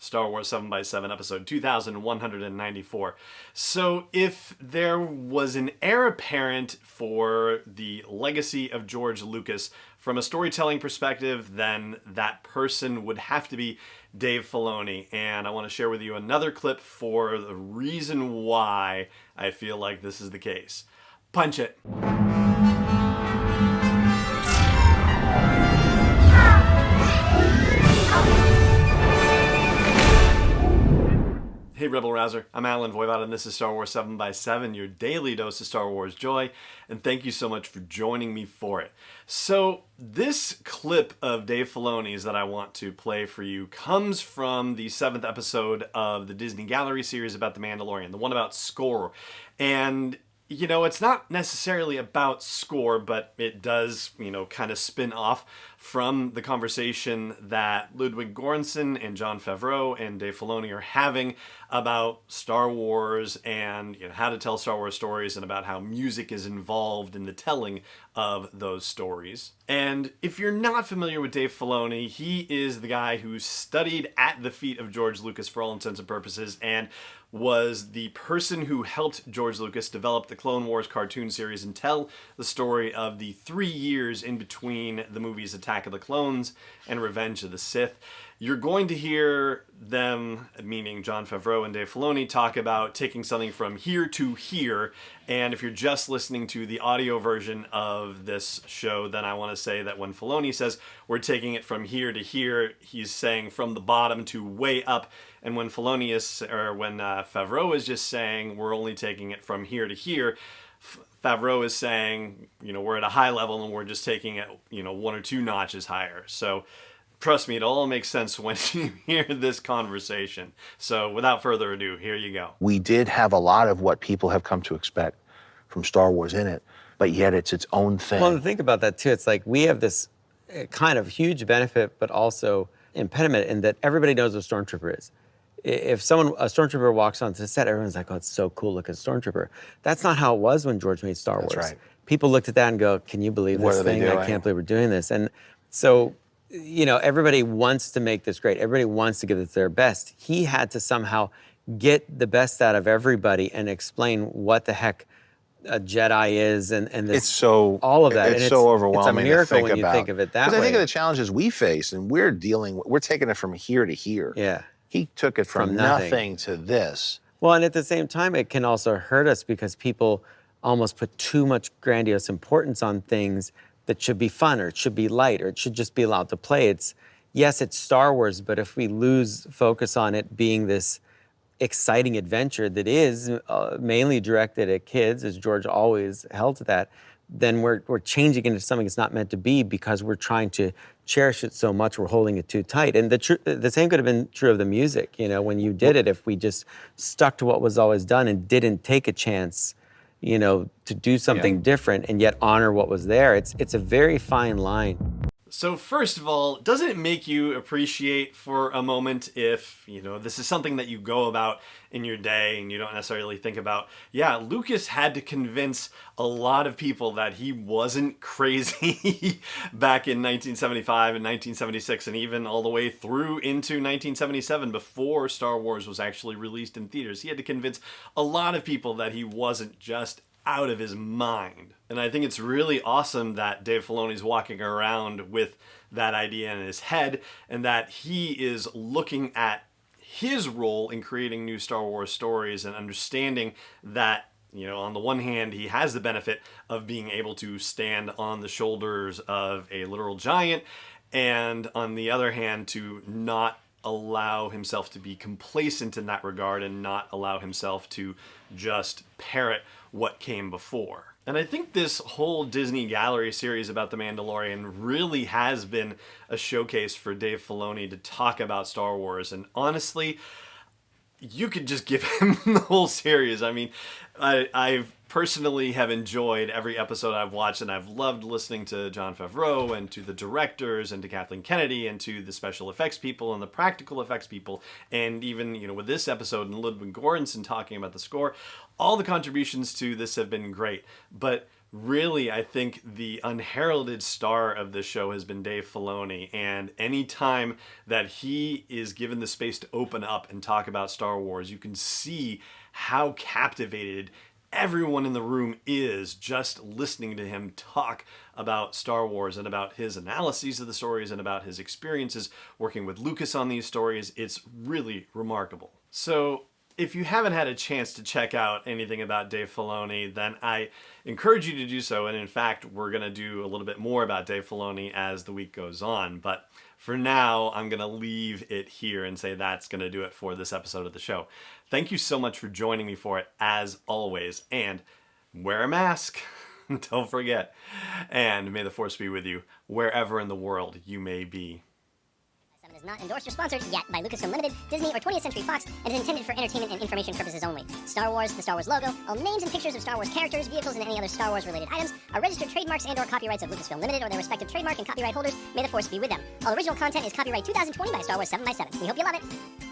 Star Wars 7x7, episode 2194. So if there was an heir apparent for the legacy of George Lucas from a storytelling perspective, then that person would have to be Dave Filoni. And I want to share with you another clip for the reason why I feel like this is the case. Punch it. Hey Rebel Rouser, I'm Alan Voivod and this is Star Wars 7x7, your daily dose of Star Wars joy, and thank you so much for joining me for it. So this clip of Dave Filoni's that I want to play for you comes from the 7th episode of the Disney Gallery series about The Mandalorian, the one about score. And you know, it's not necessarily about score, but it does, kind of spin off from the conversation that Ludwig Göransson and Jon Favreau and Dave Filoni are having about Star Wars and how to tell Star Wars stories and about how music is involved in the telling of those stories. And if you're not familiar with Dave Filoni, he is the guy who studied at the feet of George Lucas for all intents and purposes and was the person who helped George Lucas develop the Clone Wars cartoon series and tell the story of the 3 years in between the movies Attack of the Clones and Revenge of the Sith. You're going to hear them, meaning Jon Favreau and Dave Filoni, talk about taking something from here to here. And if you're just listening to the audio version of this show, then I want to say that when Filoni says we're taking it from here to here, he's saying from the bottom to way up. And when Favreau is just saying we're only taking it from here to here, Favreau is saying, we're at a high level and we're just taking it, 1 or 2 notches higher. So trust me, it all makes sense when you hear this conversation. So without further ado, here you go. We did have a lot of what people have come to expect from Star Wars in it, but yet it's its own thing. Well, think about that too. It's like we have this kind of huge benefit, but also impediment in that everybody knows what a stormtrooper is. If a stormtrooper walks onto the set, everyone's like, oh, it's so cool, look at a stormtrooper. That's not how it was when George made Star Wars. That's right. People looked at that and go, can you believe this thing? I can't believe we're doing this. And so, everybody wants to make this great. Everybody wants to give it their best. He had to somehow get the best out of everybody and explain what the heck a Jedi is and this, it's so, all of that. It's so overwhelming. It's a miracle when you think of it that way. Because I think of the challenges we face, and we're taking it from here to here. Yeah. He took it from nothing to this. Well, and at the same time, it can also hurt us because people almost put too much grandiose importance on things that should be fun or it should be light or it should just be allowed to play. Yes, it's Star Wars, but if we lose focus on it being this exciting adventure that is mainly directed at kids, as George always held to that, then we're changing it into something it's not meant to be because we're trying to cherish it so much, we're holding it too tight. And the same could have been true of the music. When you did it, if we just stuck to what was always done and didn't take a chance, to do something different and yet honor what was there, it's a very fine line. So first of all, doesn't it make you appreciate for a moment if, this is something that you go about in your day and you don't necessarily think about, Lucas had to convince a lot of people that he wasn't crazy back in 1975 and 1976 and even all the way through into 1977 before Star Wars was actually released in theaters. He had to convince a lot of people that he wasn't just out of his mind. And I think it's really awesome that Dave Filoni's walking around with that idea in his head and that he is looking at his role in creating new Star Wars stories and understanding that, on the one hand, he has the benefit of being able to stand on the shoulders of a literal giant, and on the other hand, to not allow himself to be complacent in that regard and not allow himself to just parrot what came before. And I think this whole Disney Gallery series about The Mandalorian really has been a showcase for Dave Filoni to talk about Star Wars. And honestly, you could just give him the whole series. I mean, I've personally have enjoyed every episode I've watched, and I've loved listening to Jon Favreau and to the directors and to Kathleen Kennedy and to the special effects people and the practical effects people, and even with this episode and Ludwig Göransson talking about the score, all the contributions to this have been great. But Really, I think the unheralded star of this show has been Dave Filoni, and any time that he is given the space to open up and talk about Star Wars, you can see how captivated everyone in the room is just listening to him talk about Star Wars and about his analyses of the stories and about his experiences working with Lucas on these stories. It's really remarkable. So if you haven't had a chance to check out anything about Dave Filoni, then I encourage you to do so. And in fact, we're going to do a little bit more about Dave Filoni as the week goes on. But for now, I'm going to leave it here and say that's going to do it for this episode of the show. Thank you so much for joining me for it, as always. And wear a mask. Don't forget. And may the Force be with you wherever in the world you may be. Is not endorsed or sponsored yet by Lucasfilm Limited, Disney, or 20th Century Fox, and is intended for entertainment and information purposes only. Star Wars, the Star Wars logo, all names and pictures of Star Wars characters, vehicles, and any other Star Wars-related items are registered trademarks and/or copyrights of Lucasfilm Limited or their respective trademark and copyright holders. May the Force be with them. All original content is copyright 2020 by Star Wars 7x7. We hope you love it.